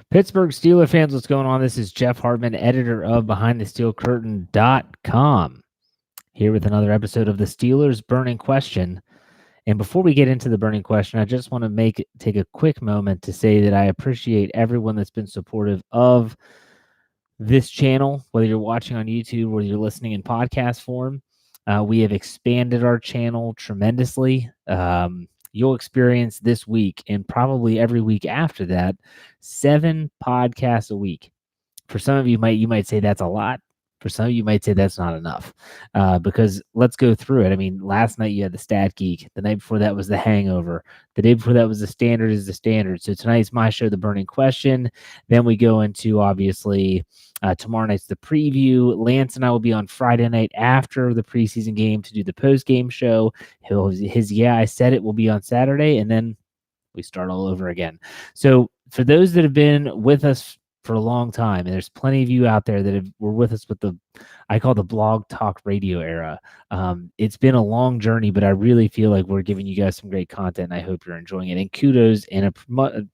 Pittsburgh Steelers fans, what's going on? This is Jeff Hartman, editor of BehindTheSteelCurtain.com, here with another episode of the Steelers Burning Question. And before we get into the burning question, I just want to take a quick moment to say that I appreciate everyone that's been supportive of this channel, whether you're watching on YouTube or you're listening in podcast form. We have expanded our channel tremendously. You'll experience this week and probably every week after that 7 podcasts a week. For some of you might say that's a lot. For some of you might say that's not enough. Because let's go through it. I mean, last night you had the Stat Geek. The night before that was the Hangover. The day before that was the Standard is the Standard. So tonight's my show, The Burning Question. Then we go into, obviously, tomorrow night's the preview. Lance and I will be on Friday night after the preseason game to do the post-game show. His Yeah, I Said It will be on Saturday, and then we start all over again. So for those that have been with us for a long time, and there's plenty of you out there that were with us with I call the blog talk radio era. It's been a long journey, but I really feel like we're giving you guys some great content, and I hope you're enjoying it. And kudos and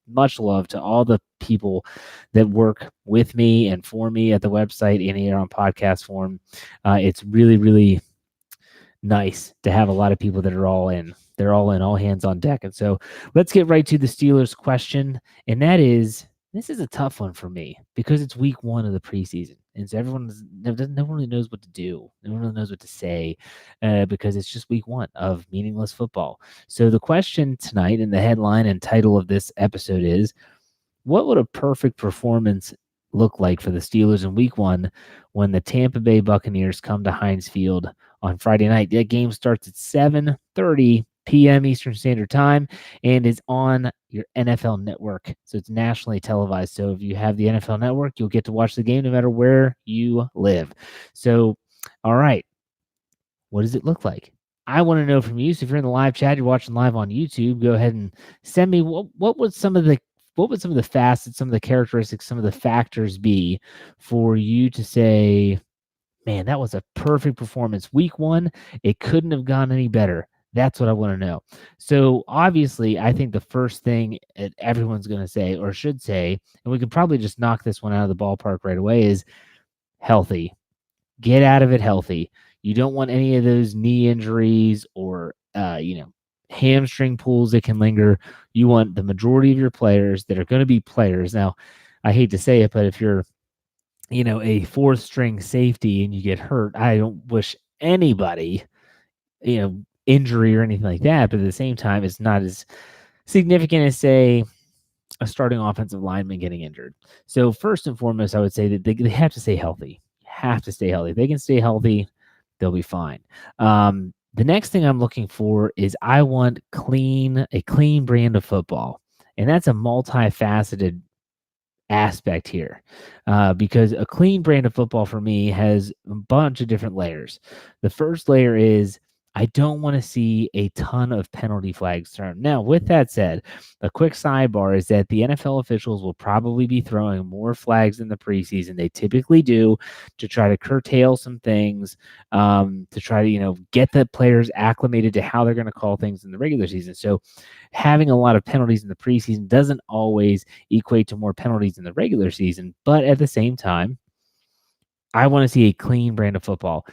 much love to all the people that work with me and for me at the website and here on podcast form. It's really, really nice to have a lot of people that are all in. They're all in, all hands on deck. And so let's get right to the Steelers question. And that is, this is a tough one for me because it's week 1 of the preseason. And so no one really knows what to do. No one really knows what to say because it's just week 1 of meaningless football. So the question tonight and the headline and title of this episode is, what would a perfect performance look like for the Steelers in week 1 when the Tampa Bay Buccaneers come to Heinz Field on Friday night? That game starts at 7:30 p.m. Eastern Standard Time and is on your NFL network. So it's nationally televised. So if you have the NFL network, you'll get to watch the game no matter where you live. So, all right, what does it look like? I want to know from you. So if you're in the live chat, you're watching live on YouTube, go ahead and send me what would some of the facets, some of the characteristics, some of the factors be for you to say, man, that was a perfect performance. Week 1, it couldn't have gone any better. That's what I want to know. So obviously, I think the first thing that everyone's going to say or should say, and we could probably just knock this one out of the ballpark right away, is healthy. Get out of it healthy. You don't want any of those knee injuries or, hamstring pulls that can linger. You want the majority of your players that are going to be players. Now, I hate to say it, but if you're, a 4th string safety and you get hurt, I don't wish anybody, injury or anything like that. But at the same time, it's not as significant as, say, a starting offensive lineman getting injured. So first and foremost, I would say that they have to stay healthy. Have to stay healthy. If they can stay healthy, they'll be fine. The next thing I'm looking for is I want a clean brand of football. And that's a multifaceted aspect here because a clean brand of football for me has a bunch of different layers. The first layer is I don't want to see a ton of penalty flags thrown. Now, with that said, a quick sidebar is that the NFL officials will probably be throwing more flags in the preseason. They typically do to try to curtail some things, to try to, get the players acclimated to how they're going to call things in the regular season. So having a lot of penalties in the preseason doesn't always equate to more penalties in the regular season. But at the same time, I want to see a clean brand of football.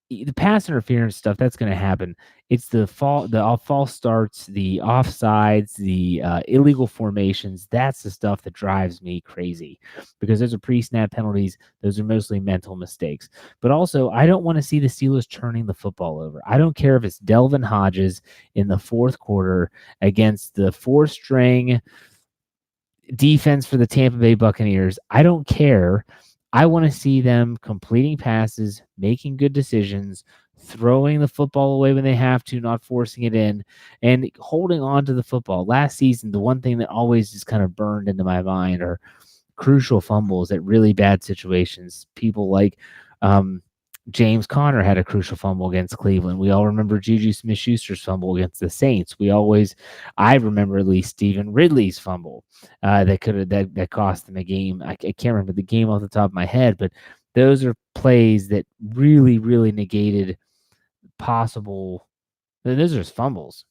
The pass interference stuff, that's going to happen. It's the false starts, the offsides, the illegal formations. That's the stuff that drives me crazy because those are pre-snap penalties. Those are mostly mental mistakes. But also, I don't want to see the Steelers turning the football over. I don't care if it's Delvin Hodges in the 4th quarter against the 4th string defense for the Tampa Bay Buccaneers. I don't care. I want to see them completing passes, making good decisions, throwing the football away when they have to, not forcing it in, and holding on to the football. Last season, the one thing that always just kind of burned into my mind are crucial fumbles at really bad situations. People like James Conner had a crucial fumble against Cleveland. We all remember Juju Smith-Schuster's fumble against the Saints. I remember at least Stephen Ridley's fumble that cost them a game. I can't remember the game off the top of my head, but those are plays that really, really negated possible. Those are just fumbles.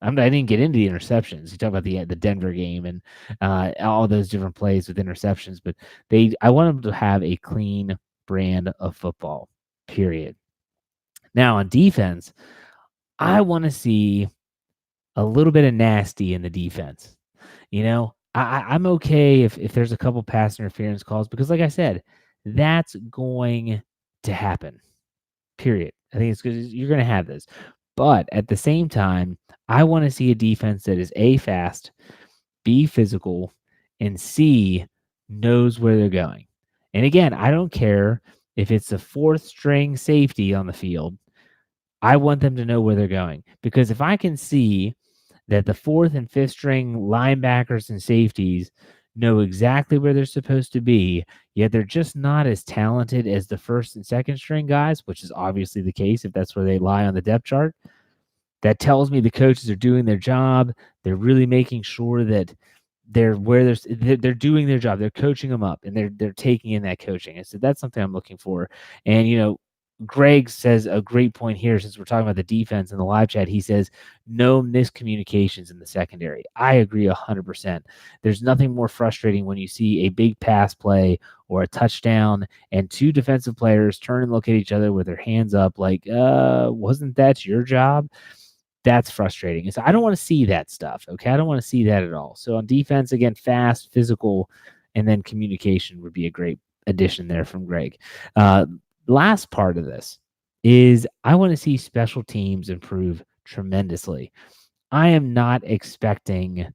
I didn't get into the interceptions. You talk about the Denver game and all those different plays with interceptions, but I want them to have a clean brand of football, period. Now on defense, I want to see a little bit of nasty in the defense. I'm okay if there's a couple pass interference calls because, like I said, that's going to happen. Period. I think it's good. You're going to have this, but at the same time, I want to see a defense that is A, fast, B, physical, and C, knows where they're going. And again, I don't care if it's a fourth string safety on the field. I want them to know where they're going because if I can see that the fourth and fifth string linebackers and safeties know exactly where they're supposed to be, yet they're just not as talented as the first and second string guys, which is obviously the case if that's where they lie on the depth chart. That tells me the coaches are doing their job. They're really making sure that they're doing their job. They're coaching them up and they're taking in that coaching. And so that's something I'm looking for. And Greg says a great point here since we're talking about the defense in the live chat. He says no miscommunications in the secondary. I agree 100%. There's nothing more frustrating when you see a big pass play or a touchdown and two defensive players turn and look at each other with their hands up like, wasn't that your job? That's frustrating. And so I don't want to see that stuff. Okay. I don't want to see that at all. So on defense, again, fast, physical, and then communication would be a great addition there from Greg. Last part of this is I want to see special teams improve tremendously. I am not expecting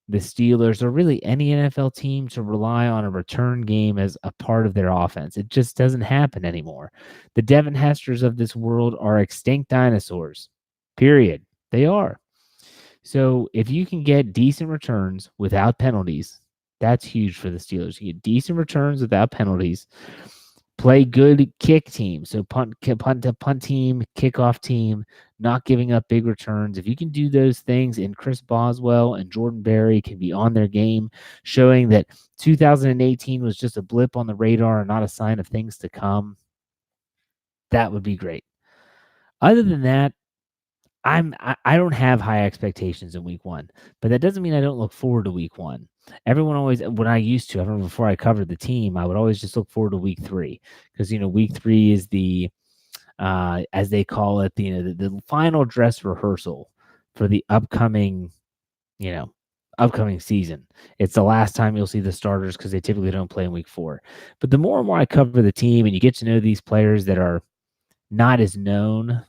the Steelers or really any NFL team to rely on a return game as a part of their offense. It just doesn't happen anymore. The Devin Hesters of this world are extinct dinosaurs, period. They are. So if you can get decent returns without penalties, that's huge for the Steelers. You get decent returns without penalties. Play good kick team. So punt team, kickoff team, not giving up big returns. If you can do those things and Chris Boswell and Jordan Berry can be on their game, showing that 2018 was just a blip on the radar and not a sign of things to come, that would be great. Other than that, I don't have high expectations in week one, but that doesn't mean I don't look forward to week one. Everyone always, when I used to, I remember before I covered the team, I would always just look forward to week three because, week three is the, as they call it, the final dress rehearsal for the upcoming season. It's the last time you'll see the starters because they typically don't play in week four. But the more and more I cover the team and you get to know these players that are not as known,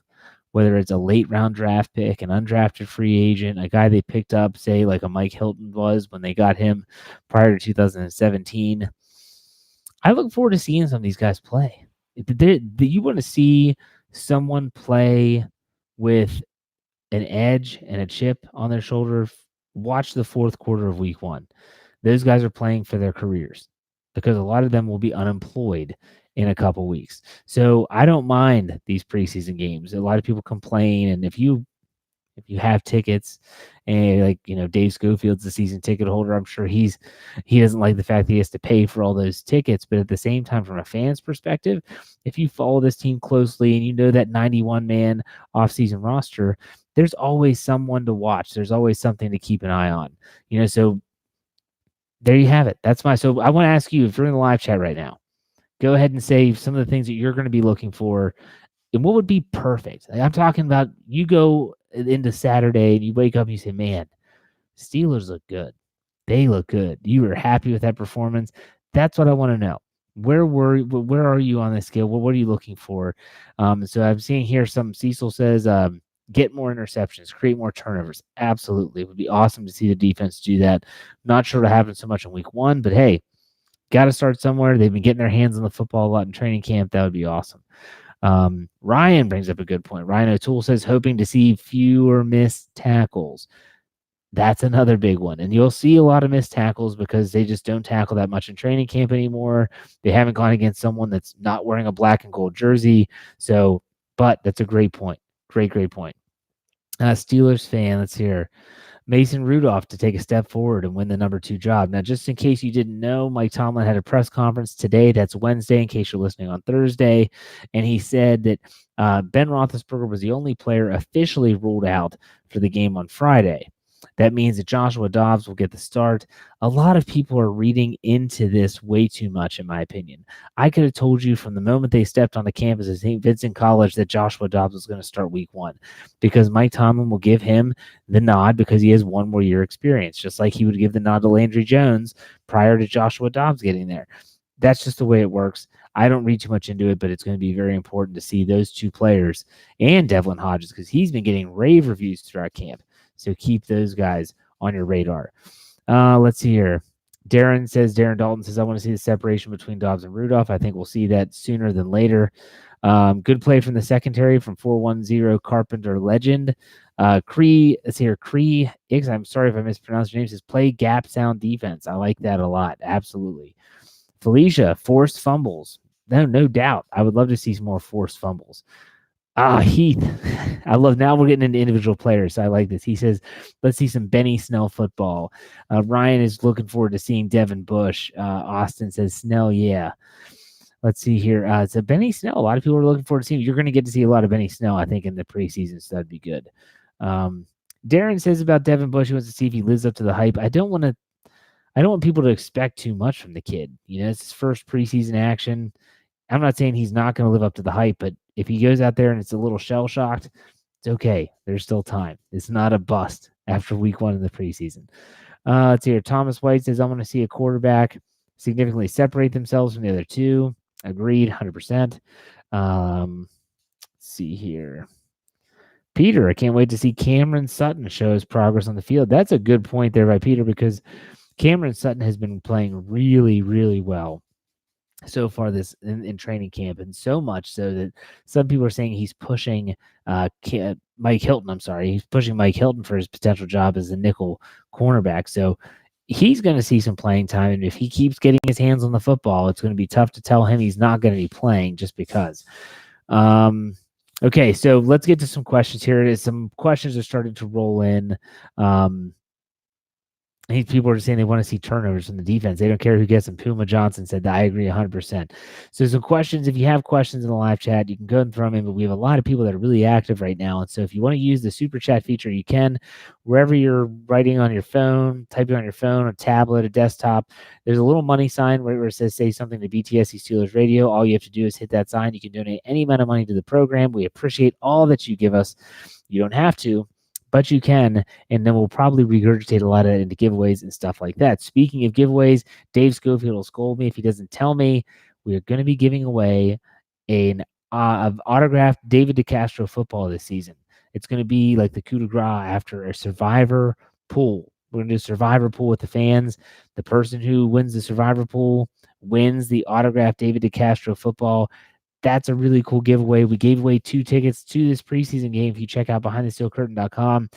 whether it's a late round draft pick, an undrafted free agent, a guy they picked up, say like a Mike Hilton was when they got him prior to 2017. I look forward to seeing some of these guys play. You want to see someone play with an edge and a chip on their shoulder, watch the fourth quarter of week one. Those guys are playing for their careers because a lot of them will be unemployed in a couple weeks. So I don't mind these preseason games. A lot of people complain, and if you have tickets, and Dave Schofield's the season ticket holder, I'm sure he doesn't like the fact that he has to pay for all those tickets. But at the same time, from a fan's perspective, if you follow this team closely and you know that 91-man offseason roster, there's always someone to watch. There's always something to keep an eye on. So there you have it. So I want to ask you, if you're in the live chat right now, go ahead and say some of the things that you're going to be looking for and what would be perfect. I'm talking about you go into Saturday and you wake up and you say, man, Steelers look good. They look good. You were happy with that performance. That's what I want to know. Where are you on this scale? What are you looking for? So I'm seeing here Cecil says, get more interceptions, create more turnovers. Absolutely. It would be awesome to see the defense do that. Not sure what happened so much in week one, but hey, got to start somewhere. They've been getting their hands on the football a lot in training camp. That would be awesome. Ryan brings up a good point. Ryan O'Toole says, hoping to see fewer missed tackles. That's another big one. And you'll see a lot of missed tackles because they just don't tackle that much in training camp anymore. They haven't gone against someone that's not wearing a black and gold jersey. But that's a great point. Great point. Steelers fan, let's hear. Mason Rudolph to take a step forward and win the number 2 job. Now, just in case you didn't know, Mike Tomlin had a press conference today. That's Wednesday, in case you're listening on Thursday. And he said that Ben Roethlisberger was the only player officially ruled out for the game on Friday. That means that Joshua Dobbs will get the start. A lot of people are reading into this way too much, in my opinion. I could have told you from the moment they stepped on the campus at St. Vincent College that Joshua Dobbs was going to start week 1 because Mike Tomlin will give him the nod because he has 1 more year experience, just like he would give the nod to Landry Jones prior to Joshua Dobbs getting there. That's just the way it works. I don't read too much into it, but it's going to be very important to see those 2 players and Devlin Hodges because he's been getting rave reviews throughout camp. So keep those guys on your radar. Let's see here. Darren Dalton says, I want to see the separation between Dobbs and Rudolph. I think we'll see that sooner than later. Good play from the secondary from 410 Carpenter Legend. Cree Iggs, I'm sorry if I mispronounced your name, says play gap sound defense. I like that a lot. Absolutely. Felicia, forced fumbles. No doubt. I would love to see some more forced fumbles. Heath. I love now we're getting into individual players, so I like this. He says, let's see some Benny Snell football. Ryan is looking forward to seeing Devin Bush. Austin says, Snell, yeah. Let's see here. So Benny Snell, a lot of people are looking forward to seeing. You're going to get to see a lot of Benny Snell, I think, in the preseason, so that'd be good. Darren says about Devin Bush, he wants to see if he lives up to the hype. I don't want people to expect too much from the kid. It's his first preseason action. I'm not saying he's not going to live up to the hype, but if he goes out there and it's a little shell-shocked, it's okay. There's still time. It's not a bust after week 1 in the preseason. Let's see here. Thomas White says, I want to see a quarterback significantly separate themselves from the other 2. Agreed, 100%. Let's see here. Peter, I can't wait to see Cameron Sutton show his progress on the field. That's a good point there by Peter because Cameron Sutton has been playing really, really well so far this in training camp, and so much so that some people are saying he's pushing Mike Hilton. I'm sorry, he's pushing Mike Hilton for his potential job as a nickel cornerback. So he's going to see some playing time, and if he keeps getting his hands on the football, it's going to be tough to tell him he's not going to be playing just because. Okay, so let's get to some questions here. It is some questions are starting to roll in. People are saying they want to see turnovers from the defense. They don't care who gets them. Puma Johnson said that. I agree 100%. So some questions. If you have questions in the live chat, you can go and throw them in. But we have a lot of people that are really active right now. And so if you want to use the super chat feature, you can. Wherever you're writing on your phone, typing on your phone, a tablet, a desktop, there's a little money sign where it says say something to BTSC Steelers Radio. All you have to do is hit that sign. You can donate any amount of money to the program. We appreciate all that you give us. You don't have to, but you can, and then we'll probably regurgitate a lot of it into giveaways and stuff like that. Speaking of giveaways, Dave Schofield will scold me if he doesn't tell me. We are going to be giving away an autographed David DeCastro football this season. It's going to be like the coup de grace after a survivor pool. We're going to do a survivor pool with the fans. The person who wins the survivor pool wins the autographed David DeCastro football. That's a really cool giveaway. We gave away 2 tickets to this preseason game. If you check out behindthesteelcurtain.com,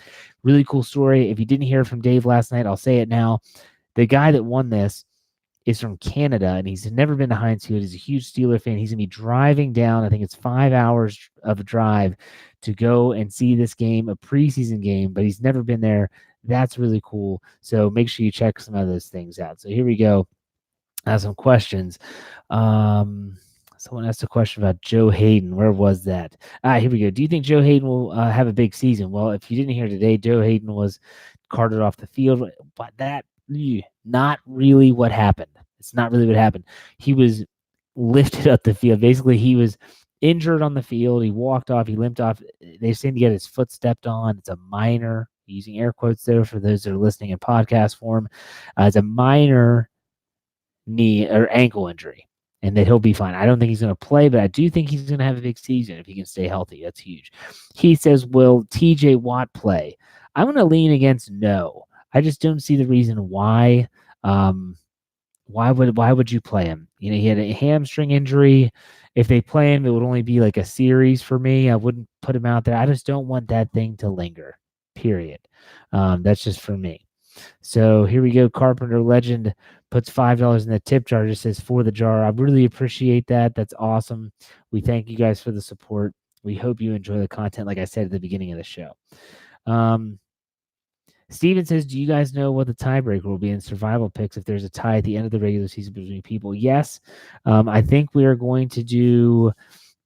really cool story. If you didn't hear from Dave last night, I'll say it now. The guy that won this is from Canada, and he's never been to Heinz Field. He's a huge Steeler fan. He's going to be driving down, I think it's 5 hours of a drive to go and see this game, a preseason game, but he's never been there. That's really cool. So make sure you check some of those things out. So here we go. Some questions. Someone asked a question about Joe Hayden. Where was that? Here we go. Do you think Joe Hayden will have a big season? Well, if you didn't hear today, Joe Hayden was carted off the field, but that not really what happened. It's not really what happened. He was lifted up the field. Basically, he was injured on the field. He walked off. He limped off. They seemed to get his foot stepped on. It's a minor, using air quotes there for those that are listening in podcast form. It's a minor knee or ankle injury, and that he'll be fine. I don't think he's going to play, but I do think he's going to have a big season if he can stay healthy. That's huge. He says, will TJ Watt play? I'm going to lean against no. I just don't see the reason why. Why would you play him? He had a hamstring injury. If they play him, it would only be like a series for me. I wouldn't put him out there. I just don't want that thing to linger, period. That's just for me. So here we go. Carpenter Legend puts $5 in the tip jar, just says for the jar. I really appreciate that. That's awesome. We thank you guys for the support. We hope you enjoy the content, like I said at the beginning of the show. Steven says, do you guys know what the tiebreaker will be in survival picks if there's a tie at the end of the regular season between people? Yes. I think we are going to do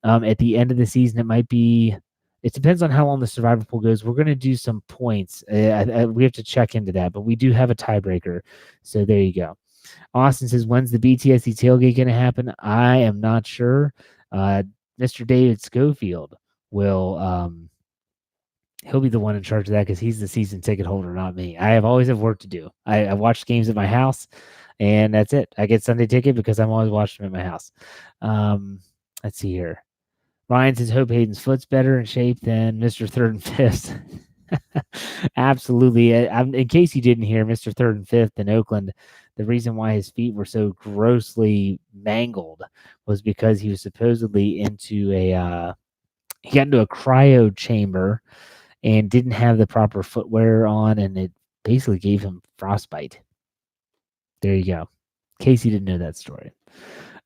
at the end of the season, it depends on how long the survivor pool goes. We're going to do some points. We have to check into that, but we do have a tiebreaker. So there you go. Austin says, when's the BTSC tailgate going to happen? I am not sure. Mr. David Schofield will he'll be the one in charge of that because he's the season ticket holder, not me. I always have work to do. I watch games at my house, and that's it. I get Sunday ticket because I'm always watching them at my house. Let's see here. Ryan says, hope Hayden's foot's better in shape than Mr. Third and Fifth. Absolutely. In case you didn't hear, Mr. Third and Fifth in Oakland, the reason why his feet were so grossly mangled was because he was supposedly he got into a cryo chamber and didn't have the proper footwear on, and it basically gave him frostbite. There you go. In case you didn't know that story.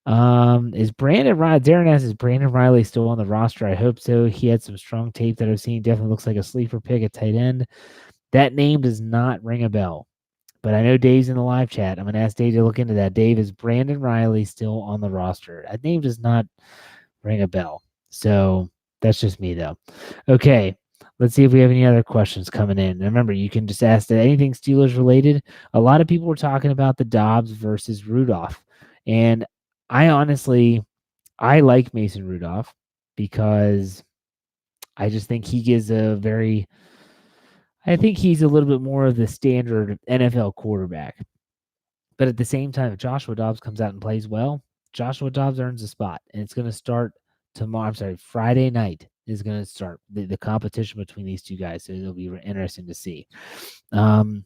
Is Brandon Riley? Darren asks, is Brandon Riley still on the roster? I hope so. He had some strong tape that I've seen. Definitely looks like a sleeper pick at tight end. That name does not ring a bell, but I know Dave's in the live chat. I'm going to ask Dave to look into that. Dave, is Brandon Riley still on the roster? That name does not ring a bell. So that's just me, though. Okay. Let's see if we have any other questions coming in. Remember, you can just ask anything Steelers related. A lot of people were talking about the Dobbs versus Rudolph. And I like Mason Rudolph because I just think he gives I think he's a little bit more of the standard NFL quarterback. But at the same time, if Joshua Dobbs comes out and plays well, Joshua Dobbs earns a spot. And it's going to start Friday night is going to start the competition between these two guys. So it'll be interesting to see. Thomas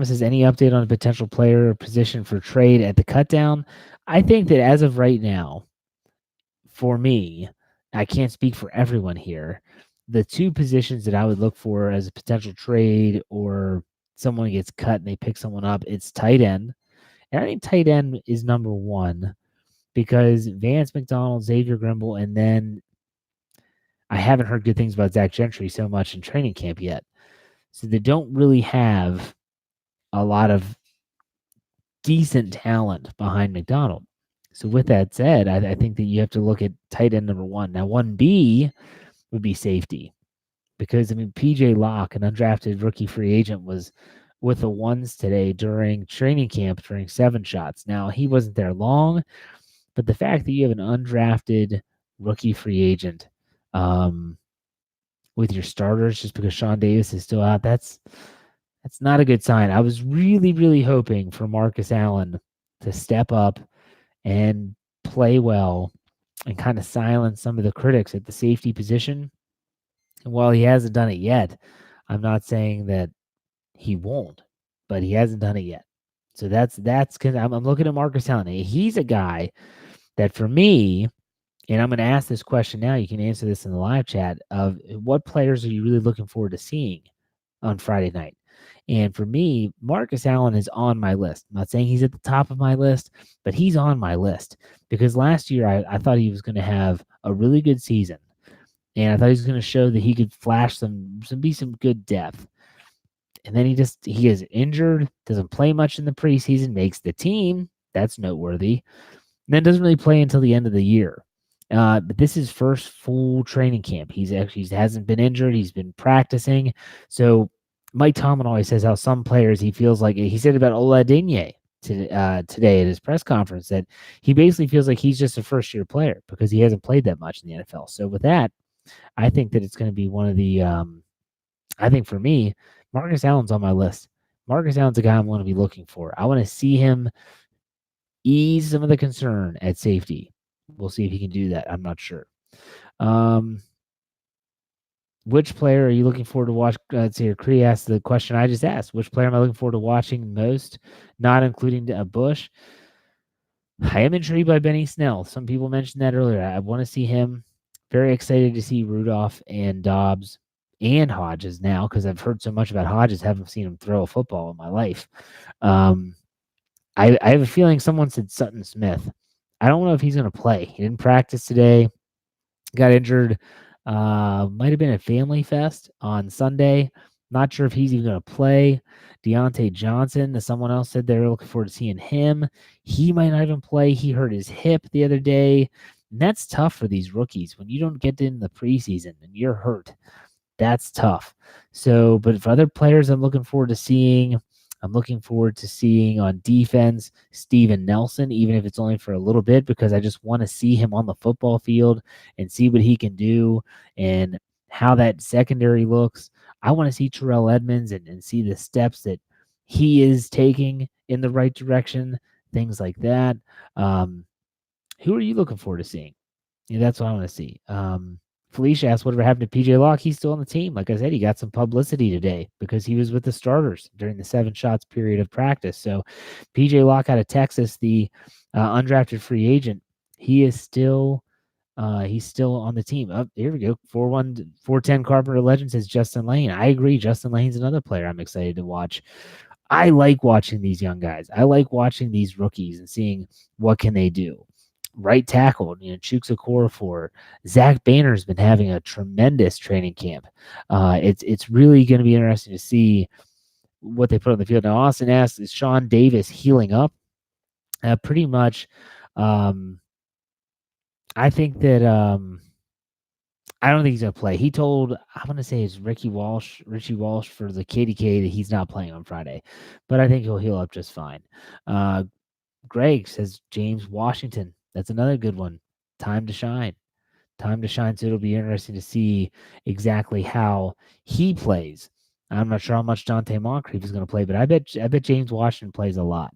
says, any update on a potential player or position for trade at the cutdown? I think that as of right now, for me, I can't speak for everyone here. The two positions that I would look for as a potential trade or someone gets cut and they pick someone up, it's tight end. And I think tight end is number one because Vance McDonald, Xavier Grimble, and then I haven't heard good things about Zach Gentry so much in training camp yet. So they don't really have a lot of decent talent behind McDonald. So with that said, I think that you have to look at tight end number one. Now, 1B would be safety because, PJ Locke, an undrafted rookie free agent, was with the ones today during training camp during 7 shots. Now, he wasn't there long, but the fact that you have an undrafted rookie free agent with your starters just because Sean Davis is still out, that's not a good sign. I was really, really hoping for Marcus Allen to step up and play well and kind of silence some of the critics at the safety position. And while he hasn't done it yet, I'm not saying that he won't, but he hasn't done it yet. So that's because I'm looking at Marcus Allen. He's a guy that for me, and I'm going to ask this question now. You can answer this in the live chat of what players are you really looking forward to seeing on Friday night? And for me, Marcus Allen is on my list. I'm not saying he's at the top of my list, but he's on my list because last year I thought he was going to have a really good season. And I thought he was going to show that he could flash some good depth. And then he gets injured, doesn't play much in the preseason, makes the team. That's noteworthy. And then doesn't really play until the end of the year. But this is first full training camp. He hasn't been injured. He's been practicing. So Mike Tomlin always says how some players he feels like he said about Oladipo today at his press conference that he basically feels like he's just a first-year player because he hasn't played that much in the NFL. So with that, I think that it's going to be one of the I think for me, Marcus Allen's on my list. Marcus Allen's a guy I'm going to be looking for. I want to see him ease some of the concern at safety. We'll see if he can do that. I'm not sure. Which player are you looking forward to watch? Let's see here. Cree asked the question I just asked. Which player am I looking forward to watching most, not including Bush? I am intrigued by Benny Snell. Some people mentioned that earlier. I want to see him. Very excited to see Rudolph and Dobbs and Hodges now because I've heard so much about Hodges. Haven't seen him throw a football in my life. I have a feeling someone said Sutton Smith. I don't know if he's going to play. He didn't practice today. Got injured Might have been a family fest on Sunday. Not sure if he's even going to play. Deontay Johnson, someone else said they were looking forward to seeing him. He might not even play. He hurt his hip the other day. And that's tough for these rookies. When you don't get in the preseason and you're hurt, that's tough. So, but for other players I'm looking forward to seeing on defense, Steven Nelson, even if it's only for a little bit, because I just want to see him on the football field and see what he can do and how that secondary looks. I want to see Terrell Edmonds and see the steps that he is taking in the right direction, things like that. Who are you looking forward to seeing? Yeah, that's what I want to see. Felicia asked whatever happened to PJ Locke. He's still on the team. Like I said, he got some publicity today because he was with the starters during the 7 shots period of practice. So PJ Locke out of Texas, the undrafted free agent, he's still on the team. Oh, here we go. 410 Carpenter Legend says Justin Lane. I agree. Justin Lane's another player I'm excited to watch. I like watching these young guys. I like watching these rookies and seeing what can they do. Right tackle, Chuksa Okorafor. Zach Banner's been having a tremendous training camp. It's really going to be interesting to see what they put on the field. Now, Austin asks, is Sean Davis healing up? Pretty much. I think that I don't think he's going to play. He told, I'm going to say it's Richie Walsh for the KDK that he's not playing on Friday, but I think he'll heal up just fine. Greg says James Washington. That's another good one. Time to shine. So it'll be interesting to see exactly how he plays. I'm not sure how much Dante Moncrief is going to play, but I bet James Washington plays a lot.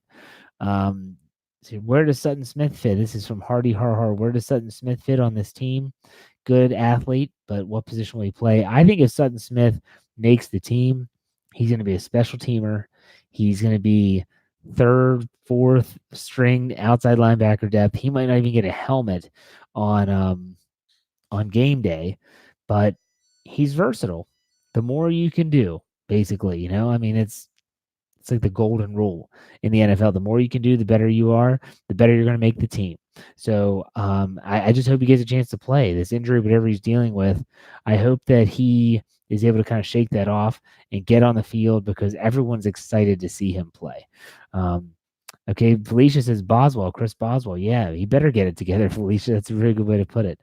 So where does Sutton Smith fit? This is from Hardy Har. Where does Sutton Smith fit on this team? Good athlete, but what position will he play? I think if Sutton Smith makes the team, he's going to be a special teamer. He's going to be third, fourth string outside linebacker depth. He might not even get a helmet on game day, but he's versatile. The more you can do, basically, I mean, it's like the golden rule in the NFL. The more you can do, the better you are, the better you're going to make the team. So I just hope he gets a chance to play. This injury, whatever he's dealing with, I hope that he is able to kind of shake that off and get on the field because everyone's excited to see him play. Okay, Felicia says Chris Boswell. Yeah, he better get it together, Felicia. That's a really good way to put it.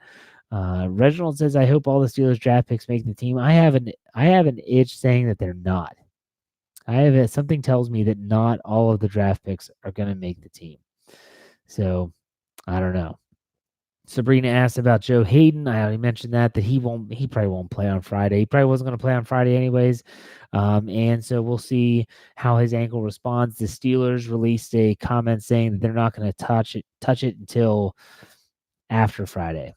Reginald says, I hope all the Steelers draft picks make the team. I have an itch saying that they're not. Something tells me that not all of the draft picks are going to make the team. So, I don't know. Sabrina asked about Joe Hayden. I already mentioned that he probably won't play on Friday. He probably wasn't going to play on Friday anyways. And so we'll see how his ankle responds. The Steelers released a comment saying that they're not going to touch it until after Friday.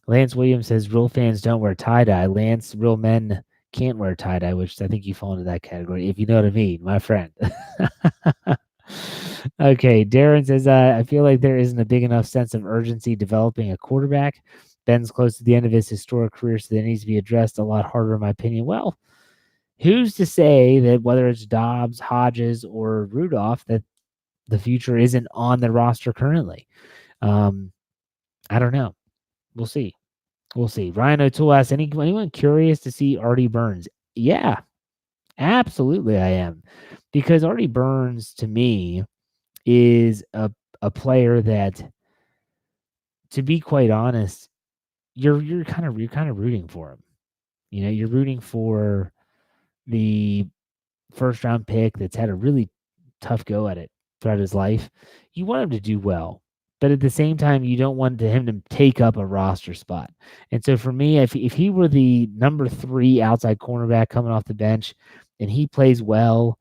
Lance Williams says real fans don't wear tie-dye. Lance, real men can't wear tie-dye, which I think you fall into that category, if you know what I mean, my friend. Okay, Darren says, I feel like there isn't a big enough sense of urgency developing a quarterback. Ben's close to the end of his historic career, so that needs to be addressed a lot harder, in my opinion. Well, who's to say that whether it's Dobbs, Hodges, or Rudolph, that the future isn't on the roster currently? I don't know. We'll see. Ryan O'Toole asks, anyone curious to see Artie Burns? Yeah, absolutely I am. Because Artie Burns, to me, is a player that, to be quite honest, you're kind of rooting for him. You're rooting for the first round pick that's had a really tough go at it throughout his life. You want him to do well, but at the same time, you don't want him to take up a roster spot. And so for me, if he were the number 3 outside cornerback coming off the bench and he plays well,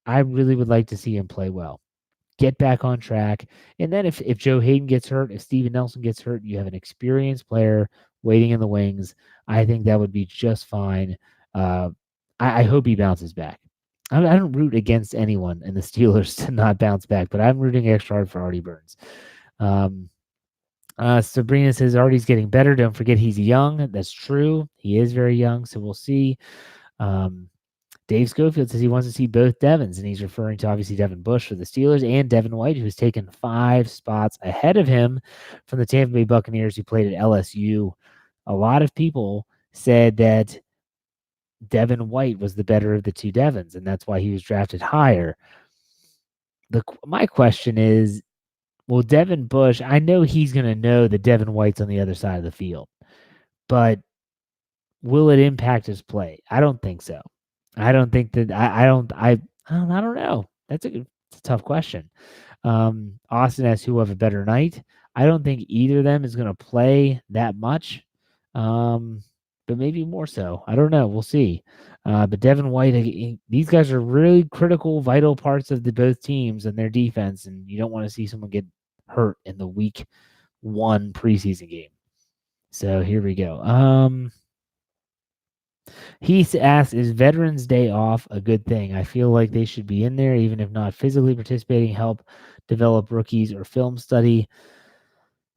I really would like to see him play well. Get back on track. And then if Joe Hayden gets hurt, if Steven Nelson gets hurt, you have an experienced player waiting in the wings. I think that would be just fine. I hope he bounces back. I don't root against anyone in the Steelers to not bounce back, but I'm rooting extra hard for Artie Burns. Sabrina says Artie's getting better. Don't forget he's young. That's true. He is very young, so we'll see. Dave Schofield says he wants to see both Devins, and he's referring to obviously Devin Bush for the Steelers and Devin White, who's taken 5 spots ahead of him from the Tampa Bay Buccaneers, who played at LSU a lot of people said that Devin White was the better of the two Devins, and that's why he was drafted higher. My question is, well, Devin Bush, I know he's going to know that Devin White's on the other side of the field, but will it impact his play? I don't think so. I don't think that I don't know. That's a tough question. Austin asks who will have a better night. I don't think either of them is going to play that much, but maybe more so. I don't know. We'll see. But Devin White, these guys are really critical, vital parts of both teams and their defense, and you don't want to see someone get hurt in the week 1 preseason game. So here we go. He asks, is Veterans Day off a good thing? I feel like they should be in there, even if not physically participating, help develop rookies or film study.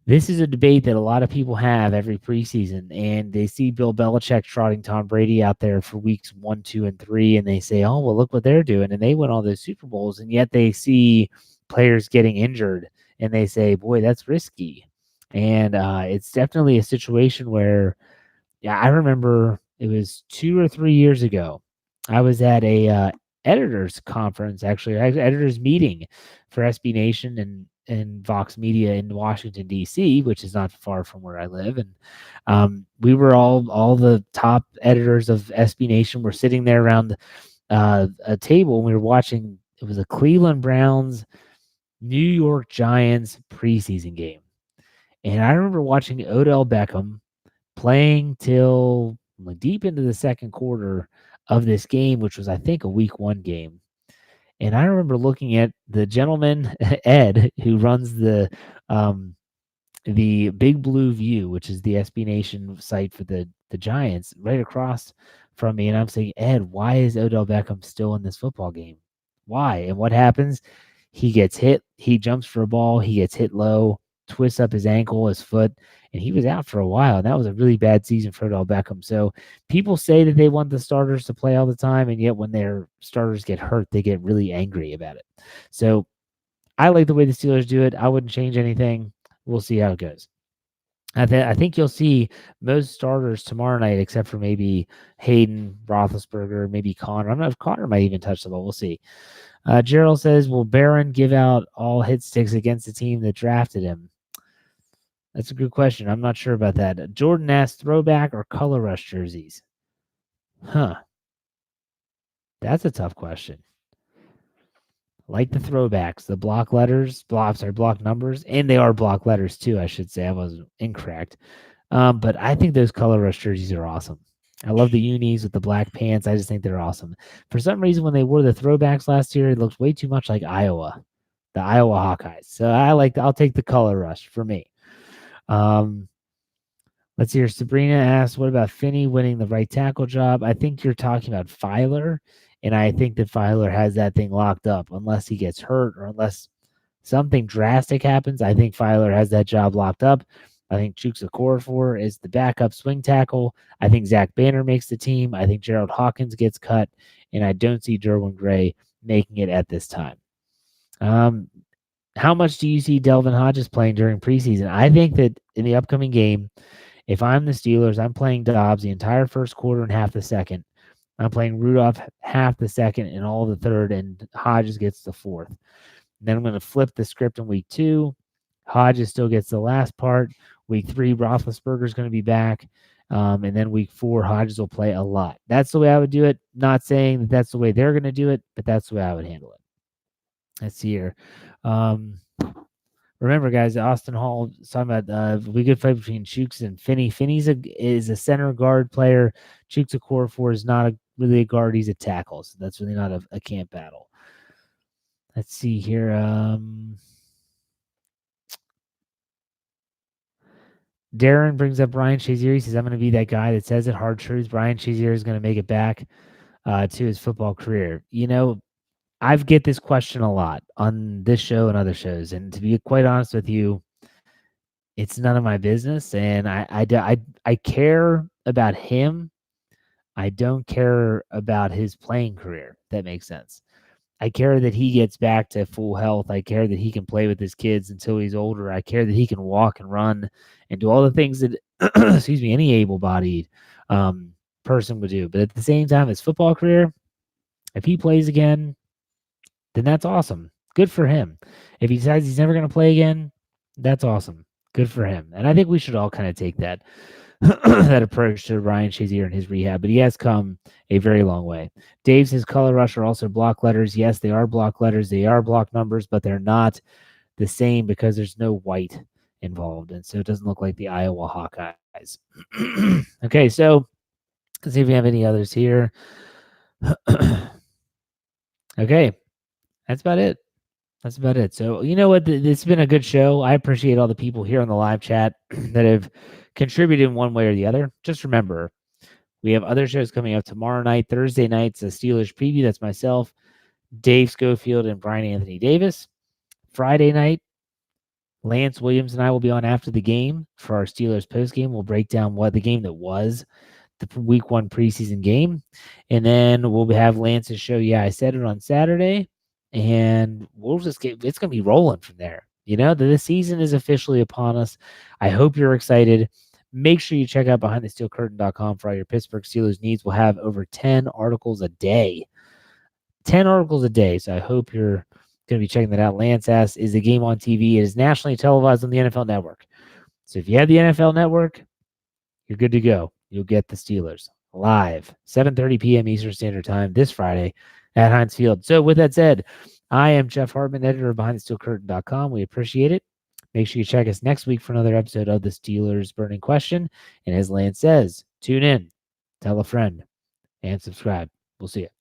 This is a debate that a lot of people have every preseason, and they see Bill Belichick trotting Tom Brady out there for weeks 1, 2, and 3, and they say, oh, well, look what they're doing. And they win all those Super Bowls, and yet they see players getting injured, and they say, boy, that's risky. And it's definitely a situation where, yeah, I remember it was 2 or 3 years ago. I was at a editors conference, actually, editors meeting for SB Nation and Vox Media in Washington, D.C., which is not far from where I live. And we were all the top editors of SB Nation were sitting there around a table, and we were watching. It was a Cleveland Browns, New York Giants preseason game. And I remember watching Odell Beckham playing till deep into the second quarter of this game, which was, I think, a week 1 game. And I remember looking at the gentleman, Ed, who runs the Big Blue View, which is the SB Nation site for the Giants, right across from me. And I'm saying, Ed, why is Odell Beckham still in this football game? Why? And what happens? He gets hit. He jumps for a ball. He gets hit low, twists up his ankle, his foot, and he was out for a while. And that was a really bad season for Odell Beckham. So people say that they want the starters to play all the time, and yet when their starters get hurt, they get really angry about it. So I like the way the Steelers do it. I wouldn't change anything. We'll see how it goes. I think you'll see most starters tomorrow night, except for maybe Hayden, Roethlisberger, maybe Connor. I don't know if Connor might even touch the ball. We'll see. Gerald says, will Barron give out all hit sticks against the team that drafted him? That's a good question. I'm not sure about that. Jordan asked, throwback or color rush jerseys? Huh. That's a tough question. Like the throwbacks, the block letters, block numbers, and they are block letters too, I should say. I was incorrect. But I think those color rush jerseys are awesome. I love the unis with the black pants. I just think they're awesome. For some reason, when they wore the throwbacks last year, it looked way too much like Iowa, the Iowa Hawkeyes. So I'll take the color rush for me. Let's hear. Sabrina asks, what about Finney winning the right tackle job? I think you're talking about Filer, and I think that Filer has that thing locked up unless he gets hurt or unless something drastic happens. I think Filer has that job locked up. I think Chukes Okorafor is the backup swing tackle. I think Zach Banner makes the team. I think Gerald Hawkins gets cut, and I don't see Derwin Gray making it at this time. How much do you see Delvin Hodges playing during preseason? I think that in the upcoming game, if I'm the Steelers, I'm playing Dobbs the entire first quarter and half the second. I'm playing Rudolph half the second and all the third, and Hodges gets the fourth. And then I'm going to flip the script in week 2. Hodges still gets the last part. Week 3, Roethlisberger is going to be back. And then week 4, Hodges will play a lot. That's the way I would do it. Not saying that that's the way they're going to do it, but that's the way I would handle it. Let's see here. Remember, guys, Austin Hall is talking about we could fight between Chukes and Finney. Finney's is a center guard player. Chukes Okorafor is not really a guard. He's a tackle. So that's really not a camp battle. Let's see here. Darren brings up Brian Shazier. He says, I'm going to be that guy that says it. Hard truth. Brian Shazier is going to make it back to his football career. You know, I get this question a lot on this show and other shows. And to be quite honest with you, it's none of my business. And I care about him. I don't care about his playing career. If that makes sense. I care that he gets back to full health. I care that he can play with his kids until he's older. I care that he can walk and run and do all the things that excuse me, any able-bodied person would do. But at the same time, his football career, if he plays again, then that's awesome. Good for him. If he decides he's never going to play again, that's awesome. Good for him. And I think we should all kind of take that that approach to Ryan Shazier and his rehab, but he has come a very long way. Dave's his color rush are also block letters. Yes, they are block letters. They are block numbers, but they're not the same because there's no white involved. And so it doesn't look like the Iowa Hawkeyes. Okay, so let's see if we have any others here. Okay, that's about it. That's about it. So, you know what? It's been a good show. I appreciate all the people here on the live chat that have contributed in one way or the other. Just remember, we have other shows coming up tomorrow night. Thursday night's a Steelers preview. That's myself, Dave Schofield, and Brian Anthony Davis. Friday night, Lance Williams and I will be on after the game for our Steelers postgame. We'll break down what the game that was, the week 1 preseason game. And then we'll have Lance's show. Yeah, I said it on Saturday. And we'll just it's going to be rolling from there. You know, the season is officially upon us. I hope you're excited. Make sure you check out BehindTheSteelCurtain.com for all your Pittsburgh Steelers needs. We'll have over 10 articles a day. 10 articles a day. So I hope you're going to be checking that out. Lance asks, is the game on TV? It is nationally televised on the NFL Network. So if you have the NFL Network, you're good to go. You'll get the Steelers live, 7:30 p.m. Eastern Standard Time this Friday at Heinz Field. So with that said, I am Jeff Hartman, editor of BehindTheSteelCurtain.com. We appreciate it. Make sure you check us next week for another episode of the Steelers Burning Question. And as Lance says, tune in, tell a friend, and subscribe. We'll see you.